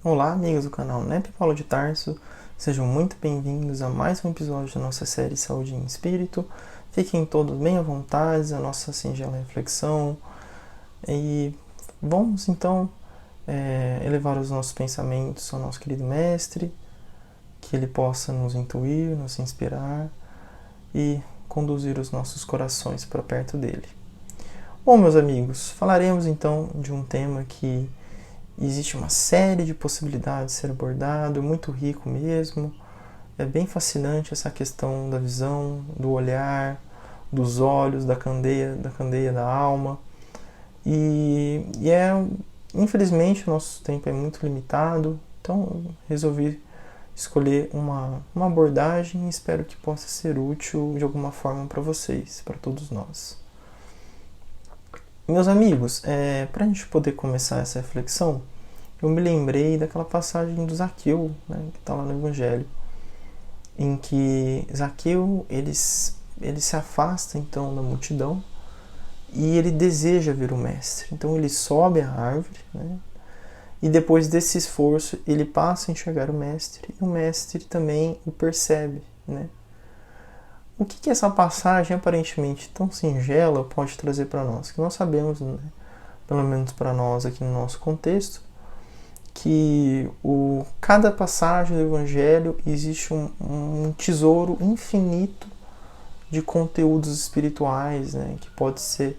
Olá, amigos do canal NEP Paulo de Tarso, sejam muito bem-vindos a mais um episódio da nossa série Saúde em Espírito. Fiquem todos bem à vontade, a nossa singela reflexão. E vamos então elevar os nossos pensamentos ao nosso querido Mestre, que ele possa nos intuir, nos inspirar e conduzir os nossos corações para perto dele. Bom, meus amigos, falaremos então de um tema que existe uma série de possibilidades de ser abordado, muito rico mesmo. É bem fascinante essa questão da visão, do olhar, dos olhos, da candeia da alma. Infelizmente, o nosso tempo é muito limitado, então resolvi escolher uma abordagem e espero que possa ser útil de alguma forma para vocês, para todos nós. Meus amigos, para a gente poder começar essa reflexão, eu me lembrei daquela passagem do Zaqueu, né, que está lá no Evangelho, em que Zaqueu ele se afasta então da multidão e ele deseja ver o Mestre. Então ele sobe a árvore, né, e depois desse esforço ele passa a enxergar o Mestre e o Mestre também o percebe, né? O que essa passagem aparentemente tão singela pode trazer para nós? Que nós sabemos, né, pelo menos para nós aqui no nosso contexto, que cada passagem do Evangelho existe um tesouro infinito de conteúdos espirituais, né, que pode ser...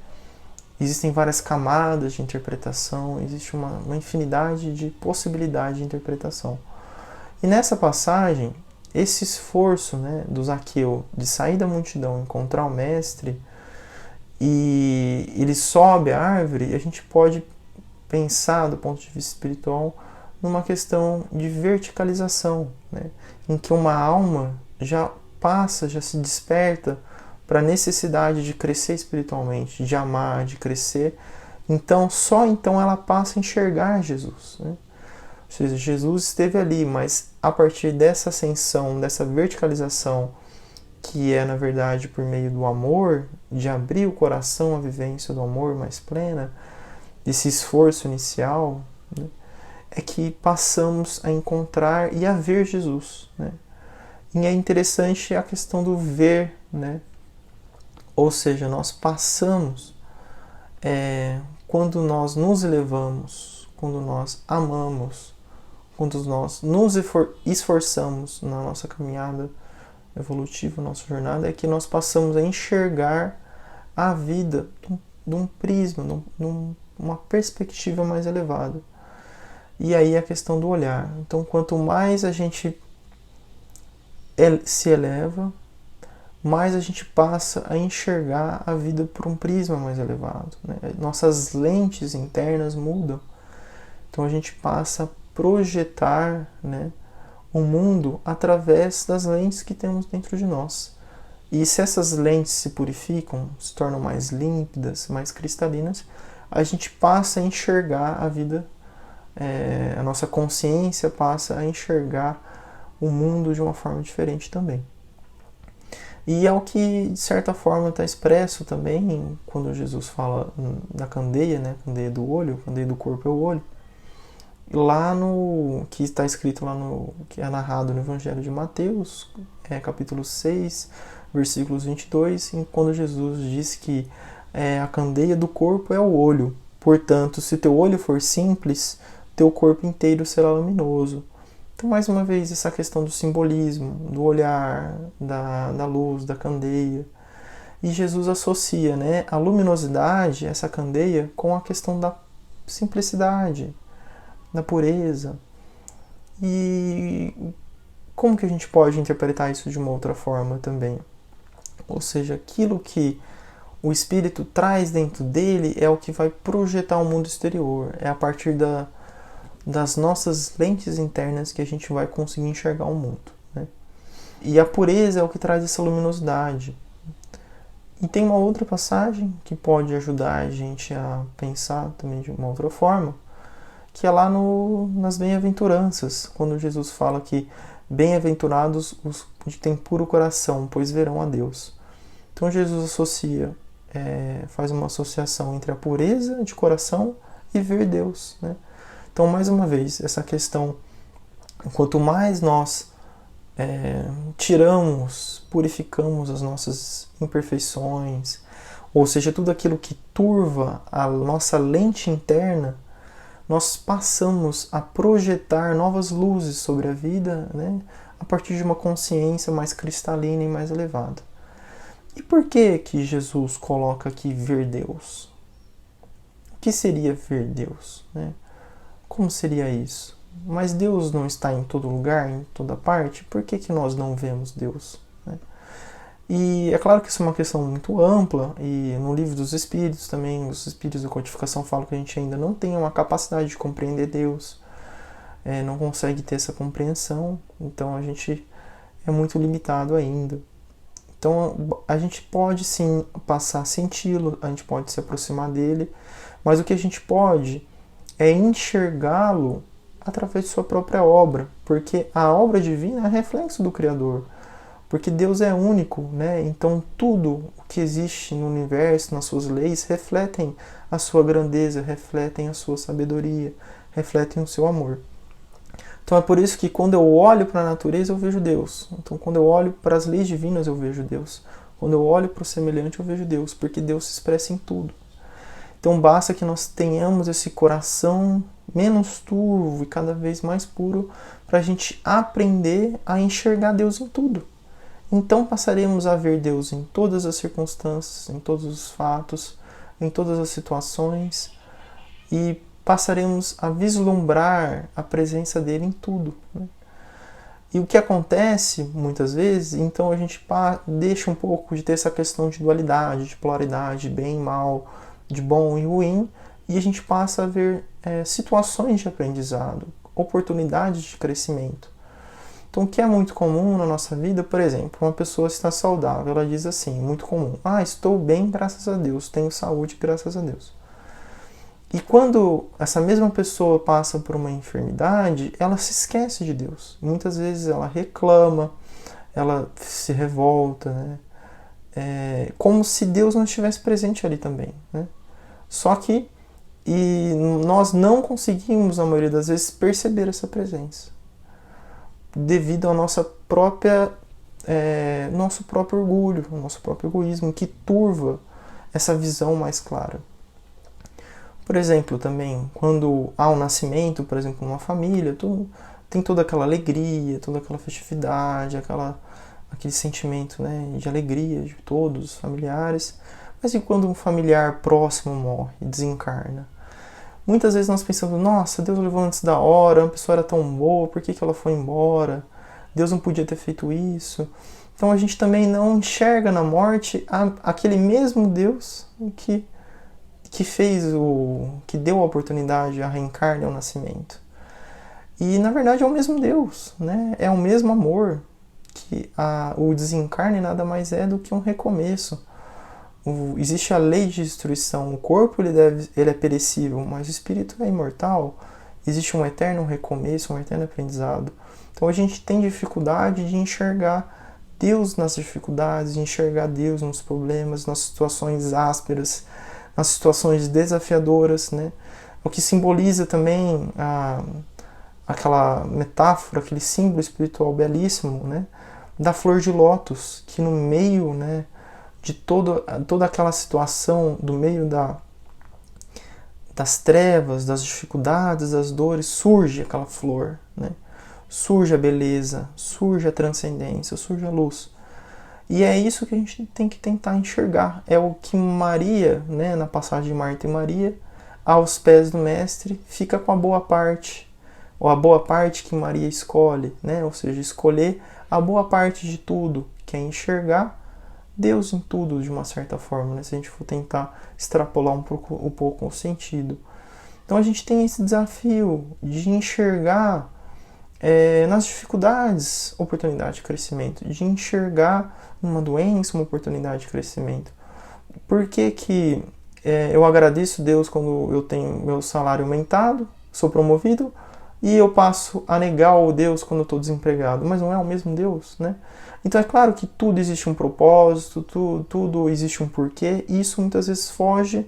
Existem várias camadas de interpretação, existe uma infinidade de possibilidades de interpretação. E nessa passagem, esse esforço, né, do Zaqueu de sair da multidão, encontrar o Mestre, e ele sobe a árvore, a gente pode pensar do ponto de vista espiritual numa questão de verticalização, né, em que uma alma já se desperta para a necessidade de crescer espiritualmente, de amar, de crescer. Então, só então ela passa a enxergar Jesus, né? Ou seja, Jesus esteve ali, mas a partir dessa ascensão, dessa verticalização, que é na verdade por meio do amor, de abrir o coração à vivência do amor mais plena, desse esforço inicial, né, é que passamos a encontrar e a ver Jesus, né? E é interessante a questão do ver, né? Ou seja, nós passamos, quando nós nos elevamos, quando nós amamos, quando nós nos esforçamos na nossa caminhada evolutiva, nossa jornada, é que nós passamos a enxergar a vida de um prisma, uma perspectiva mais elevada. E aí a questão do olhar. Então, quanto mais a gente se eleva, mais a gente passa a enxergar a vida por um prisma mais elevado, né? Nossas lentes internas mudam. Então a gente passa a projetar, né, o mundo através das lentes que temos dentro de nós. E se essas lentes se purificam, se tornam mais límpidas, mais cristalinas, a gente passa a enxergar a vida, a nossa consciência passa a enxergar o mundo de uma forma diferente também. E é o que, de certa forma, está expresso também quando Jesus fala da candeia, né? Candeia do olho, candeia do corpo é o olho. Lá no que está escrito que é narrado no Evangelho de Mateus, capítulo 6, versículos 22, quando Jesus diz que a candeia do corpo é o olho. Portanto, se teu olho for simples, teu corpo inteiro será luminoso. Então, mais uma vez, essa questão do simbolismo, do olhar, da luz, da candeia. E Jesus associa, né, a luminosidade, essa candeia, com a questão da simplicidade, da pureza. E como que a gente pode interpretar isso de uma outra forma também? Ou seja, aquilo que o espírito traz dentro dele é o que vai projetar o mundo exterior. É a partir das nossas lentes internas que a gente vai conseguir enxergar o mundo, né? E a pureza é o que traz essa luminosidade. E tem uma outra passagem que pode ajudar a gente a pensar também de uma outra forma, que é lá nas bem-aventuranças, quando Jesus fala que bem-aventurados os que têm puro coração, pois verão a Deus. Então Jesus faz uma associação entre a pureza de coração e ver Deus, né? Então, mais uma vez, essa questão, quanto mais nós tiramos, purificamos as nossas imperfeições, ou seja, tudo aquilo que turva a nossa lente interna, nós passamos a projetar novas luzes sobre a vida, né, a partir de uma consciência mais cristalina e mais elevada. E por que Jesus coloca aqui ver Deus? O que seria ver Deus, né? Como seria isso? Mas Deus não está em todo lugar, em toda parte? Por que nós não vemos Deus, né? E é claro que isso é uma questão muito ampla, e no Livro dos Espíritos também, os Espíritos da Codificação falam que a gente ainda não tem uma capacidade de compreender Deus, não consegue ter essa compreensão, então a gente é muito limitado ainda. Então a gente pode sim passar a senti-lo, a gente pode se aproximar dele, mas o que a gente pode é enxergá-lo através de sua própria obra, porque a obra divina é reflexo do Criador, porque Deus é único, né? Então tudo o que existe no universo, nas suas leis, refletem a sua grandeza, refletem a sua sabedoria, refletem o seu amor. Então é por isso que quando eu olho para a natureza eu vejo Deus. Então quando eu olho para as leis divinas eu vejo Deus. Quando eu olho para o semelhante eu vejo Deus, porque Deus se expressa em tudo. Então basta que nós tenhamos esse coração menos turvo e cada vez mais puro para a gente aprender a enxergar Deus em tudo. Então passaremos a ver Deus em todas as circunstâncias, em todos os fatos, em todas as situações, e passaremos a vislumbrar a presença dele em tudo, né? E o que acontece muitas vezes, então a gente deixa um pouco de ter essa questão de dualidade, de polaridade, bem e mal, de bom e ruim, e a gente passa a ver situações de aprendizado, oportunidades de crescimento. Então, o que é muito comum na nossa vida, por exemplo, uma pessoa está saudável, ela diz assim, muito comum, estou bem, graças a Deus, tenho saúde, graças a Deus. E quando essa mesma pessoa passa por uma enfermidade, ela se esquece de Deus. Muitas vezes ela reclama, ela se revolta, né? Como se Deus não estivesse presente ali também, né? Só que nós não conseguimos, na maioria das vezes, perceber essa presença, devido ao nosso próprio orgulho, ao nosso próprio egoísmo, que turva essa visão mais clara. Por exemplo, também, quando há um nascimento, por exemplo, numa família, tem toda aquela alegria, toda aquela festividade, aquele sentimento, né, de alegria de todos os familiares. Mas e quando um familiar próximo morre, desencarna? Muitas vezes nós pensamos, nossa, Deus levou antes da hora, a pessoa era tão boa, por que ela foi embora? Deus não podia ter feito isso. Então a gente também não enxerga na morte aquele mesmo Deus que deu a oportunidade a reencarne ao nascimento. E na verdade é o mesmo Deus, né? É o mesmo amor, que o desencarne nada mais é do que um recomeço. Existe a lei de destruição, o corpo ele é perecível, mas o espírito é imortal. Existe um eterno recomeço, um eterno aprendizado. Então a gente tem dificuldade de enxergar Deus nas dificuldades, de enxergar Deus nos problemas, nas situações ásperas, nas situações desafiadoras, né? O que simboliza também aquela metáfora, aquele símbolo espiritual belíssimo, né, da flor de lótus, que no meio, né, de toda aquela situação, do meio das trevas, das dificuldades, das dores, surge aquela flor, né? Surge a beleza, surge a transcendência, surge a luz. E é isso que a gente tem que tentar enxergar. É o que Maria, né, na passagem de Marta e Maria, aos pés do Mestre, fica com a boa parte, ou a boa parte que Maria escolhe, né? Ou seja, escolher a boa parte de tudo, que é enxergar Deus em tudo, de uma certa forma, né? Se a gente for tentar extrapolar um pouco o sentido. Então a gente tem esse desafio de enxergar nas dificuldades oportunidade de crescimento, de enxergar numa doença uma oportunidade de crescimento. Por que eu agradeço Deus quando eu tenho meu salário aumentado, sou promovido, e eu passo a negar o Deus quando eu estou desempregado? Mas não é o mesmo Deus, né? Então é claro que tudo existe um propósito, tudo existe um porquê, e isso muitas vezes foge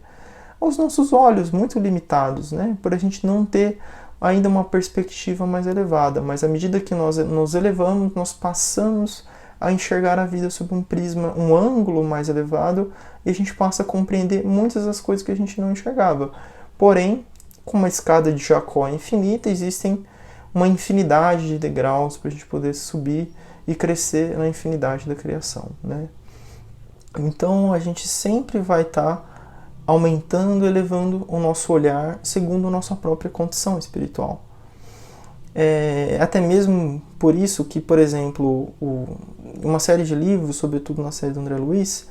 aos nossos olhos muito limitados, né? Por a gente não ter ainda uma perspectiva mais elevada, mas à medida que nós nos elevamos, nós passamos a enxergar a vida sob um prisma, um ângulo mais elevado, e a gente passa a compreender muitas das coisas que a gente não enxergava. Porém, com uma escada de Jacó infinita, existem uma infinidade de degraus para a gente poder subir e crescer na infinidade da criação, né? Então a gente sempre vai estar aumentando, elevando o nosso olhar segundo a nossa própria condição espiritual. Até mesmo por isso que, por exemplo, uma série de livros, sobretudo na série do André Luiz,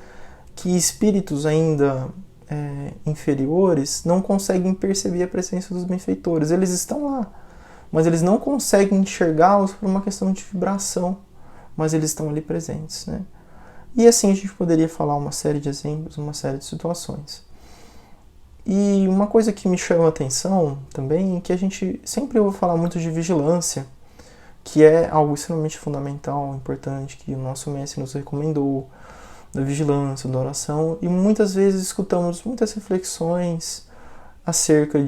que espíritos ainda inferiores não conseguem perceber a presença dos benfeitores. Eles estão lá, mas eles não conseguem enxergá-los por uma questão de vibração, mas eles estão ali presentes, né? E assim a gente poderia falar uma série de exemplos, uma série de situações. E uma coisa que me chama a atenção também é que a gente sempre ouve falar muito de vigilância, que é algo extremamente fundamental, importante, que o nosso mestre nos recomendou, da vigilância, da oração, e muitas vezes escutamos muitas reflexões acerca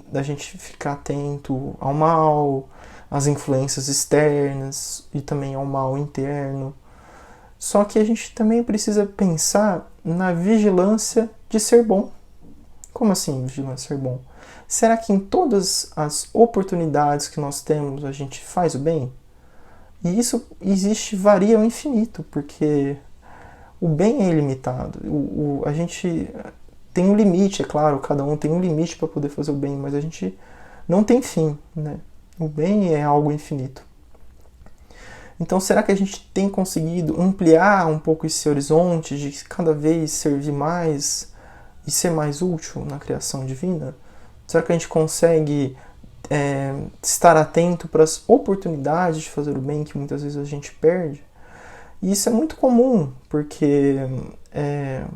da gente ficar atento ao mal, às influências externas e também ao mal interno. Só que a gente também precisa pensar na vigilância de ser bom. Como assim vigilância ser bom? Será que em todas as oportunidades que nós temos a gente faz o bem? E isso varia ao infinito, porque o bem é ilimitado. A gente tem um limite, é claro, cada um tem um limite para poder fazer o bem, mas a gente não tem fim, né? O bem é algo infinito. Então, será que a gente tem conseguido ampliar um pouco esse horizonte de cada vez servir mais e ser mais útil na criação divina? Será que a gente consegue estar atento para as oportunidades de fazer o bem que muitas vezes a gente perde? E isso é muito comum, porque,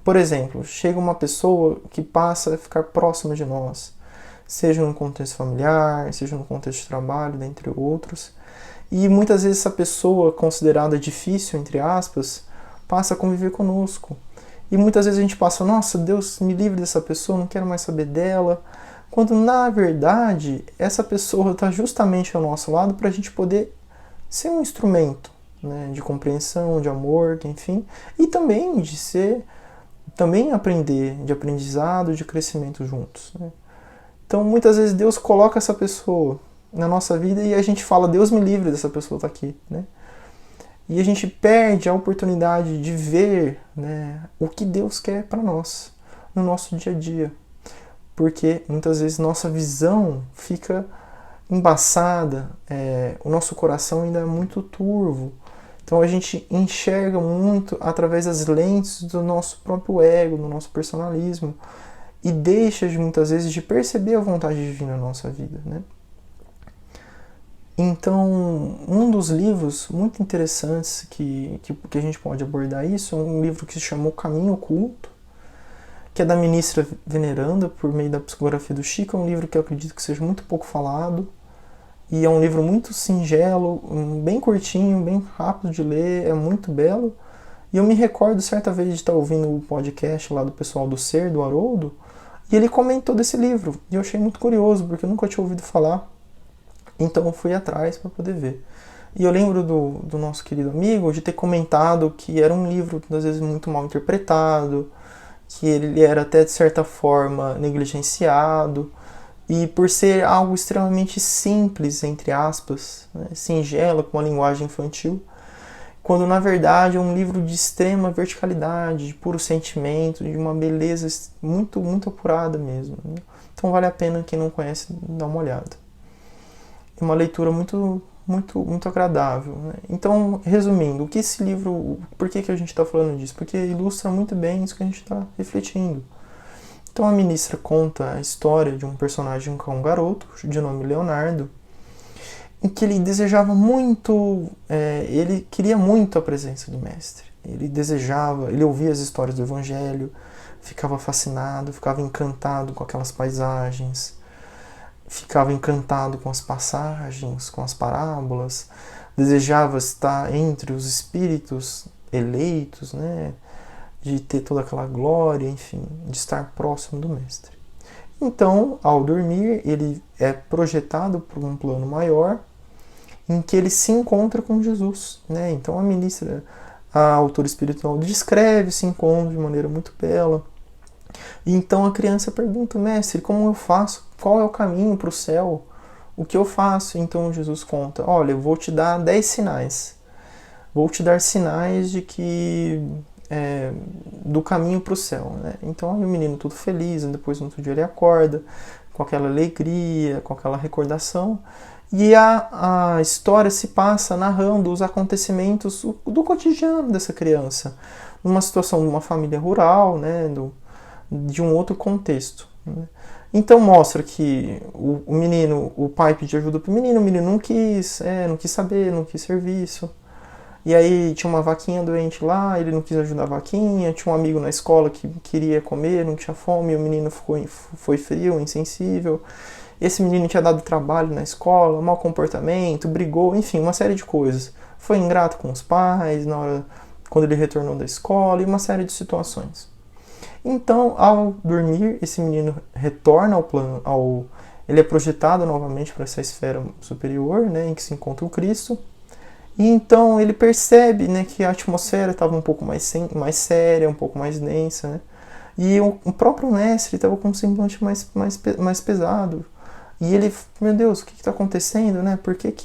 por exemplo, chega uma pessoa que passa a ficar próxima de nós, seja no contexto familiar, seja no contexto de trabalho, dentre outros, e muitas vezes essa pessoa considerada difícil, entre aspas, passa a conviver conosco. E muitas vezes a gente passa, nossa, Deus me livre dessa pessoa, não quero mais saber dela. Quando, na verdade, essa pessoa está justamente ao nosso lado para a gente poder ser um instrumento, né, de compreensão, de amor, enfim. E também também aprender, de aprendizado, de crescimento juntos, né? Então, muitas vezes Deus coloca essa pessoa na nossa vida e a gente fala, Deus me livre dessa pessoa estar aqui, né? E a gente perde a oportunidade de ver, né, o que Deus quer para nós, no nosso dia a dia. Porque muitas vezes nossa visão fica embaçada, o nosso coração ainda é muito turvo. Então a gente enxerga muito através das lentes do nosso próprio ego, do nosso personalismo, e deixa muitas vezes de perceber a vontade divina na nossa vida, né? Então, um dos livros muito interessantes que a gente pode abordar isso é um livro que se chama O Caminho Oculto, que é da ministra Veneranda, por meio da psicografia do Chico. É um livro que eu acredito que seja muito pouco falado, e é um livro muito singelo, bem curtinho, bem rápido de ler, é muito belo. E eu me recordo certa vez de estar ouvindo o podcast lá do pessoal do Ser, do Haroldo, e ele comentou desse livro, e eu achei muito curioso, porque eu nunca tinha ouvido falar. Então eu fui atrás para poder ver. E eu lembro do nosso querido amigo de ter comentado que era um livro, às vezes, muito mal interpretado, que ele era até, de certa forma, negligenciado, e por ser algo extremamente simples, entre aspas, né, singelo, com uma linguagem infantil, quando na verdade é um livro de extrema verticalidade, de puro sentimento, de uma beleza muito, muito apurada mesmo, né? Então vale a pena, quem não conhece, dar uma olhada. É uma leitura muito, muito, muito agradável, né? Então, resumindo, o que esse livro, por que a gente está falando disso? Porque ilustra muito bem isso que a gente está refletindo. Então a ministra conta a história de um personagem que é um garoto, de nome Leonardo, em que ele desejava muito, ele queria muito a presença do mestre. Ele desejava, ele ouvia as histórias do Evangelho, ficava fascinado, ficava encantado com aquelas paisagens, ficava encantado com as passagens, com as parábolas, desejava estar entre os espíritos eleitos, né, de ter toda aquela glória, enfim, de estar próximo do mestre. Então, ao dormir, ele é projetado por um plano maior, em que ele se encontra com Jesus, né? Então a autora espiritual descreve esse encontro de maneira muito bela. E então a criança pergunta: mestre, como eu faço? Qual é o caminho para o céu? O que eu faço? Então Jesus conta: olha, eu vou te dar 10 sinais. Vou te dar sinais de que do caminho para o céu, né? Então aí o menino todo feliz, depois no outro dia ele acorda com aquela alegria, com aquela recordação. E a história se passa narrando os acontecimentos do cotidiano dessa criança, numa situação de uma família rural, né, de um outro contexto, né? Então mostra que o menino, o pai pediu ajuda para o menino não quis saber, não quis serviço. E aí tinha uma vaquinha doente lá, ele não quis ajudar a vaquinha, tinha um amigo na escola que queria comer, não tinha fome, e o menino foi frio, insensível. Esse menino tinha dado trabalho na escola, mau comportamento, brigou, enfim, uma série de coisas. Foi ingrato com os pais quando ele retornou da escola, e uma série de situações. Então, ao dormir, esse menino retorna ao plano, ele é projetado novamente para essa esfera superior, né, em que se encontra o Cristo. E então ele percebe, né, que a atmosfera estava um pouco mais séria, um pouco mais densa, né? E o próprio mestre estava com um semblante mais pesado. E ele, meu Deus, o que está acontecendo, né? Por que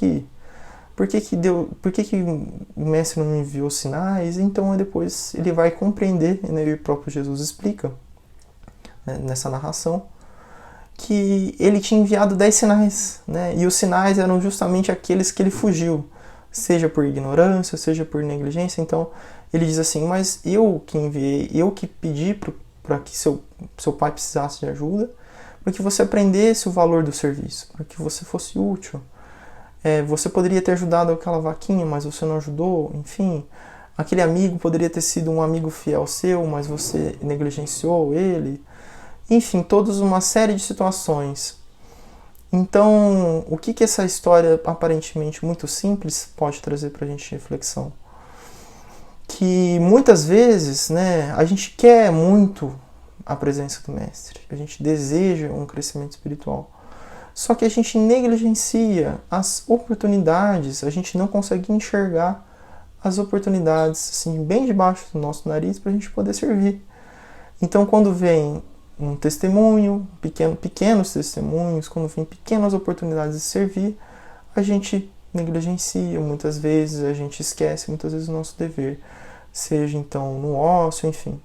o mestre não me enviou sinais? Então depois ele vai compreender, né, e o próprio Jesus explica, né, nessa narração, que ele tinha enviado 10 sinais, né? E os sinais eram justamente aqueles que ele fugiu, seja por ignorância, seja por negligência. Então ele diz assim: mas eu que enviei, eu que pedi para que seu pai precisasse de ajuda, para que você aprendesse o valor do serviço, para que você fosse útil. Você poderia ter ajudado aquela vaquinha, mas você não ajudou, enfim. Aquele amigo poderia ter sido um amigo fiel seu, mas você negligenciou ele. Enfim, todas uma série de situações. Então, o que essa história aparentemente muito simples pode trazer para a gente reflexão? Que muitas vezes, né, a gente quer muito a presença do mestre, a gente deseja um crescimento espiritual, só que a gente negligencia as oportunidades, a gente não consegue enxergar as oportunidades assim, bem debaixo do nosso nariz para a gente poder servir. Então, quando vem um testemunho, pequenos testemunhos, quando vem pequenas oportunidades de servir, a gente negligencia, muitas vezes a gente esquece, muitas vezes o nosso dever, seja então no ócio, enfim.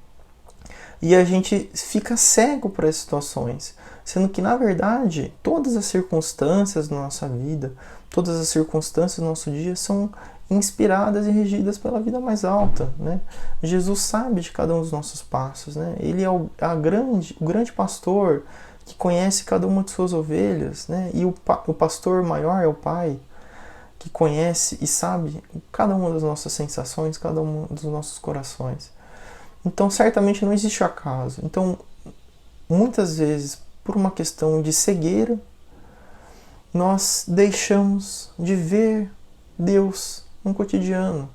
E a gente fica cego para as situações, sendo que, na verdade, todas as circunstâncias da nossa vida, todas as circunstâncias do nosso dia são inspiradas e regidas pela vida mais alta, né? Jesus sabe de cada um dos nossos passos, né? Ele é o grande pastor que conhece cada uma de suas ovelhas, né? E o pastor maior é o Pai, que conhece e sabe cada uma das nossas sensações, cada um dos nossos corações. Então, certamente não existe acaso. Então, muitas vezes, por uma questão de cegueira, nós deixamos de ver Deus no cotidiano.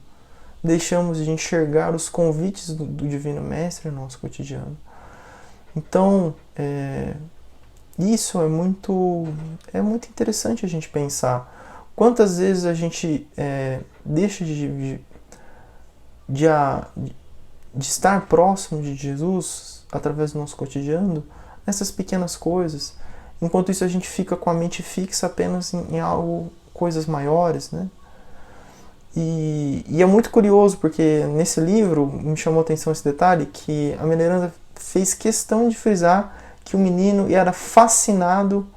Deixamos de enxergar os convites do Divino Mestre no nosso cotidiano. Então, isso é muito interessante a gente pensar. Quantas vezes a gente deixa de estar próximo de Jesus através do nosso cotidiano, nessas pequenas coisas. Enquanto isso, a gente fica com a mente fixa apenas em coisas maiores, né? E é muito curioso, porque nesse livro me chamou a atenção esse detalhe, que a Miranda fez questão de frisar que o menino era fascinado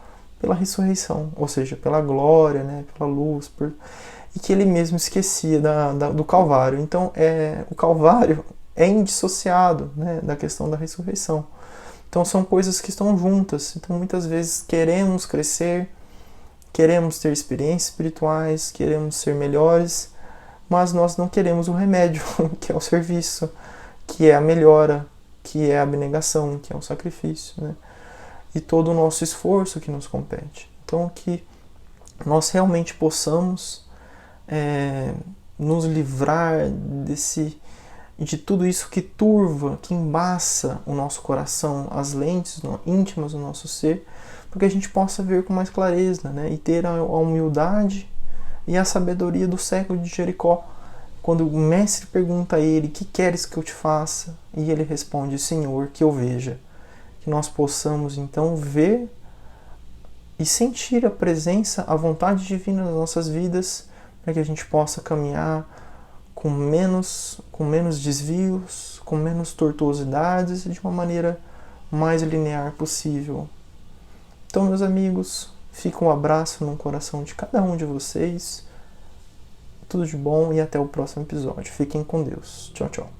pela ressurreição, ou seja, pela glória, né, pela luz, e que ele mesmo esquecia do Calvário. Então, o Calvário é indissociado, né, da questão da ressurreição. Então, são coisas que estão juntas. Então, muitas vezes queremos crescer, queremos ter experiências espirituais, queremos ser melhores, mas nós não queremos o remédio, que é o serviço, que é a melhora, que é a abnegação, que é o sacrifício, né? E todo o nosso esforço que nos compete. Então, que nós realmente possamos nos livrar de tudo isso que turva, que embaça o nosso coração, as lentes íntimas do nosso ser, para que a gente possa ver com mais clareza, né? E ter a humildade e a sabedoria do século de Jericó, quando o mestre pergunta a ele: que queres que eu te faça? E ele responde: Senhor, que eu veja. Que nós possamos então ver e sentir a presença, a vontade divina nas nossas vidas, para que a gente possa caminhar com menos desvios, com menos tortuosidades e de uma maneira mais linear possível. Então, meus amigos, fica um abraço no coração de cada um de vocês. Tudo de bom e até o próximo episódio. Fiquem com Deus. Tchau, tchau.